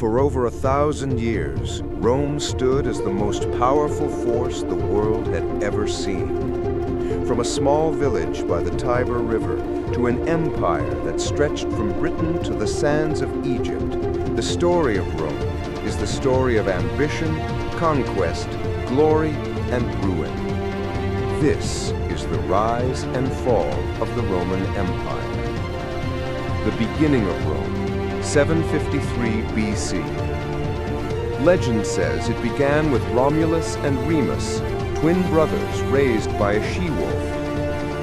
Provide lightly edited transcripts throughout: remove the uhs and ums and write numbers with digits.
For over 1,000 years, Rome stood as the most powerful force the world had ever seen. From a small village by the Tiber River to an empire that stretched from Britain to the sands of Egypt, the story of Rome is the story of ambition, conquest, glory, and ruin. This is the rise and fall of the Roman Empire. The beginning of Rome, 753 BC. Legend says it began with Romulus and Remus, twin brothers raised by a she-wolf.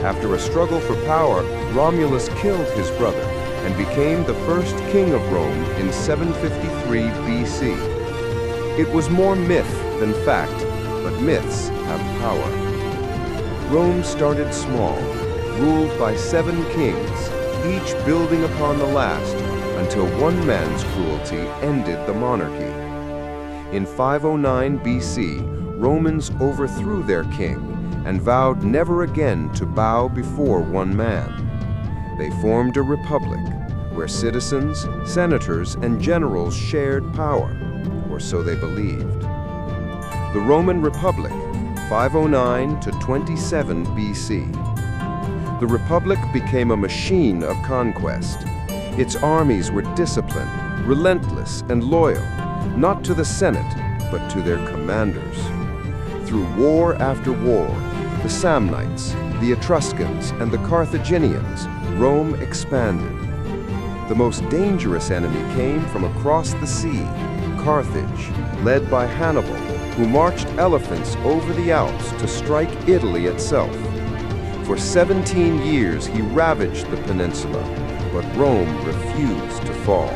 After a struggle for power, Romulus killed his brother and became the first king of Rome in 753 BC. It was more myth than fact, but myths have power. Rome started small, ruled by 7 kings, each building upon the last, until one man's cruelty ended the monarchy. In 509 BC, Romans overthrew their king and vowed never again to bow before one man. They formed a republic where citizens, senators, and generals shared power, or so they believed. The Roman Republic, 509 to 27 BC. The Republic became a machine of conquest. Its armies were disciplined, relentless, and loyal, not to the Senate, but to their commanders. Through war after war, the Samnites, the Etruscans, and the Carthaginians, Rome expanded. The most dangerous enemy came from across the sea, Carthage, led by Hannibal, who marched elephants over the Alps to strike Italy itself. For 17 years he ravaged the peninsula, but Rome refused to fall.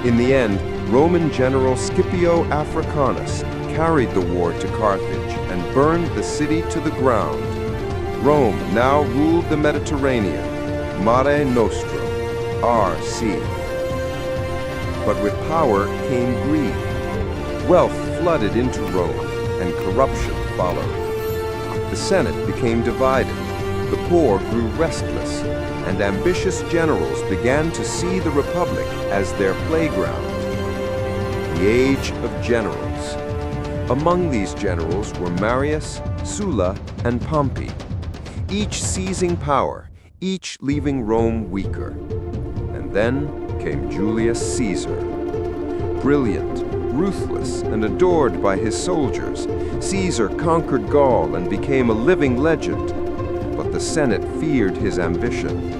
In the end, Roman general Scipio Africanus carried the war to Carthage and burned the city to the ground. Rome now ruled the Mediterranean, Mare Nostrum, our sea. But with power came greed. Wealth flooded into Rome, and corruption followed. The Senate became divided, the poor grew restless, and ambitious generals began to see the Republic as their playground. The Age of Generals. Among these generals were Marius, Sulla, and Pompey, each seizing power, each leaving Rome weaker. And then came Julius Caesar. Brilliant, ruthless, and adored by his soldiers, Caesar conquered Gaul and became a living legend. But the Senate feared his ambition.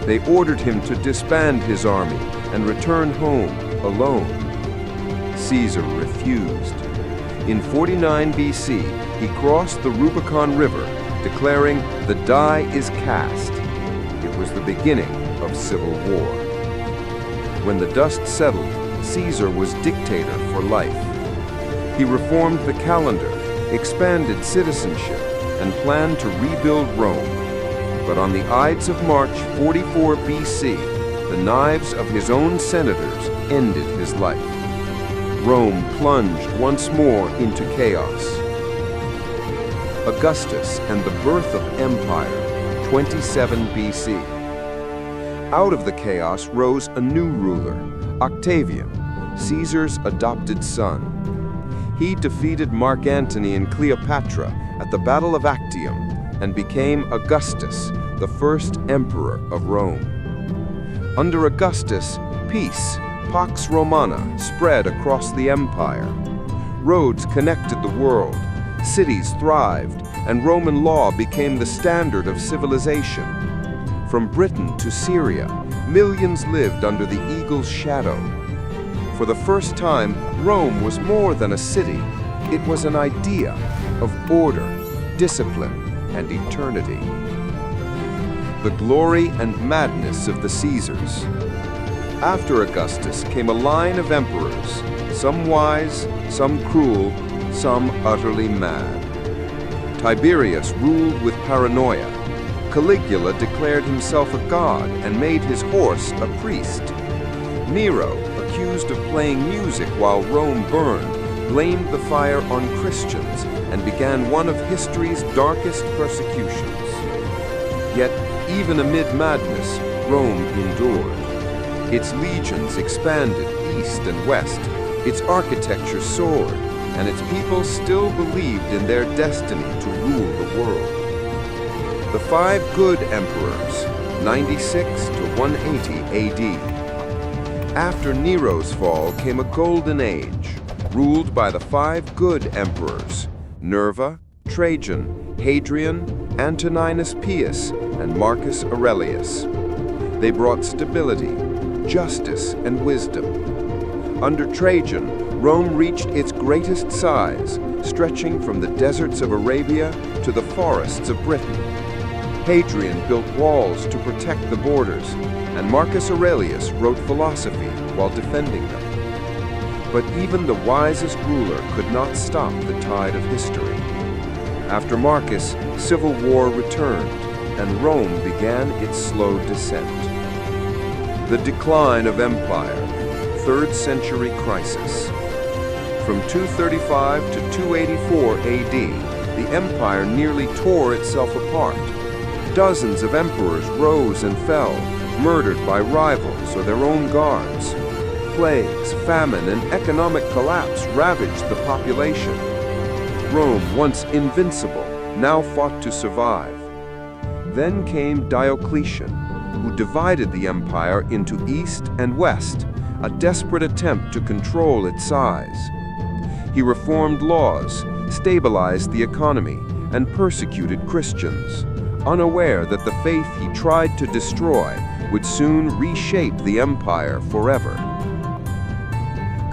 They ordered him to disband his army and return home alone. Caesar refused. In 49 BC, he crossed the Rubicon River, declaring, "The die is cast." It was the beginning of civil war. When the dust settled, Caesar was dictator for life. He reformed the calendar, expanded citizenship, and planned to rebuild Rome. But on the Ides of March 44 BC, the knives of his own senators ended his life. Rome plunged once more into chaos. Augustus and the birth of empire, 27 BC. Out of the chaos rose a new ruler, Octavian, Caesar's adopted son. He defeated Mark Antony and Cleopatra at the Battle of Actium and became Augustus, the first emperor of Rome. Under Augustus, peace, Pax Romana, spread across the empire. Roads connected the world, cities thrived, and Roman law became the standard of civilization. From Britain to Syria, millions lived under the eagle's shadow. For the first time, Rome was more than a city. It was an idea of order, discipline, and eternity. The glory and madness of the Caesars. After Augustus came a line of emperors, some wise, some cruel, some utterly mad. Tiberius ruled with paranoia. Caligula declared himself a god and made his horse a priest. Nero, accused of playing music while Rome burned, blamed the fire on Christians and began one of history's darkest persecutions. Yet, even amid madness, Rome endured. Its legions expanded east and west, its architecture soared, and its people still believed in their destiny to rule the world. The five good emperors, 96 to 180 AD. After Nero's fall came a golden age, ruled by the five good emperors, Nerva, Trajan, Hadrian, Antoninus Pius, and Marcus Aurelius. They brought stability, justice, and wisdom. Under Trajan, Rome reached its greatest size, stretching from the deserts of Arabia to the forests of Britain. Hadrian built walls to protect the borders, and Marcus Aurelius wrote philosophy while defending them. But even the wisest ruler could not stop the tide of history. After Marcus, civil war returned, and Rome began its slow descent. The decline of empire, 3rd century crisis. From 235 to 284 AD, the empire nearly tore itself apart. Dozens of emperors rose and fell, murdered by rivals or their own guards. Plagues, famine, and economic collapse ravaged the population. Rome, once invincible, now fought to survive. Then came Diocletian, who divided the empire into east and west, a desperate attempt to control its size. He reformed laws, stabilized the economy, and persecuted Christians, unaware that the faith he tried to destroy would soon reshape the empire forever.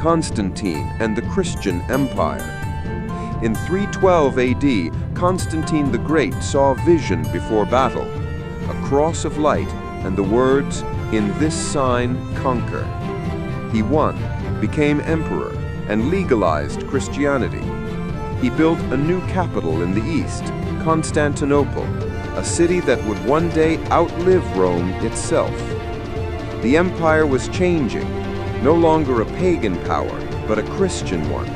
Constantine and the Christian Empire. In 312 AD, Constantine the Great saw a vision before battle, a cross of light and the words, "In this sign conquer." He won, became emperor, and legalized Christianity. He built a new capital in the east, Constantinople, a city that would one day outlive Rome itself. The empire was changing, no longer a pagan power, but a Christian one.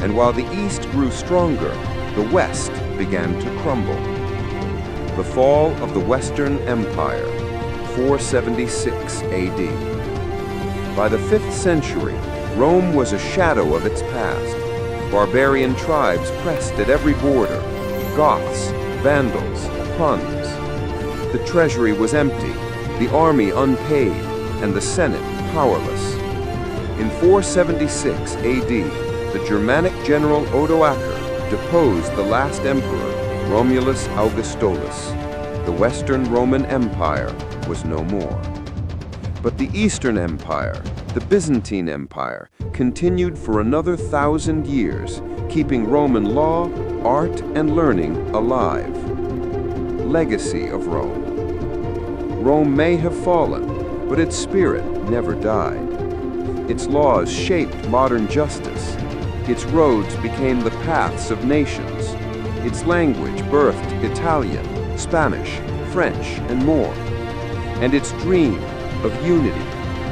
And while the east grew stronger, the west began to crumble. The fall of the Western Empire, 476 AD. By the 5th century, Rome was a shadow of its past. Barbarian tribes pressed at every border, Goths, Vandals, Huns. The treasury was empty, the army unpaid, and the Senate powerless. In 476 AD, the Germanic general Odoacer deposed the last emperor, Romulus Augustulus. The Western Roman Empire was no more. But the Eastern Empire, the Byzantine Empire, continued for another 1,000 years, keeping Roman law, art, and learning alive. Legacy of Rome. Rome may have fallen, but its spirit never died. Its laws shaped modern justice. Its roads became the paths of nations. Its language birthed Italian, Spanish, French, and more. And its dream of unity,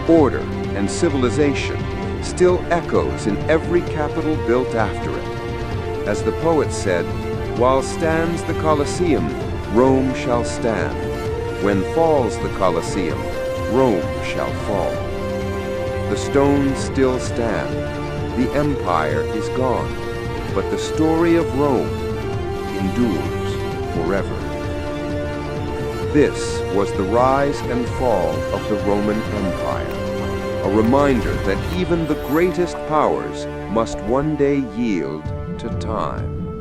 order, and civilization still echoes in every capital built after it. As the poet said, "While stands the Colosseum, Rome shall stand. When falls the Colosseum, Rome shall fall." The stones still stand. The empire is gone, but the story of Rome endures forever. This was the rise and fall of the Roman Empire, a reminder that even the greatest powers must one day yield to time.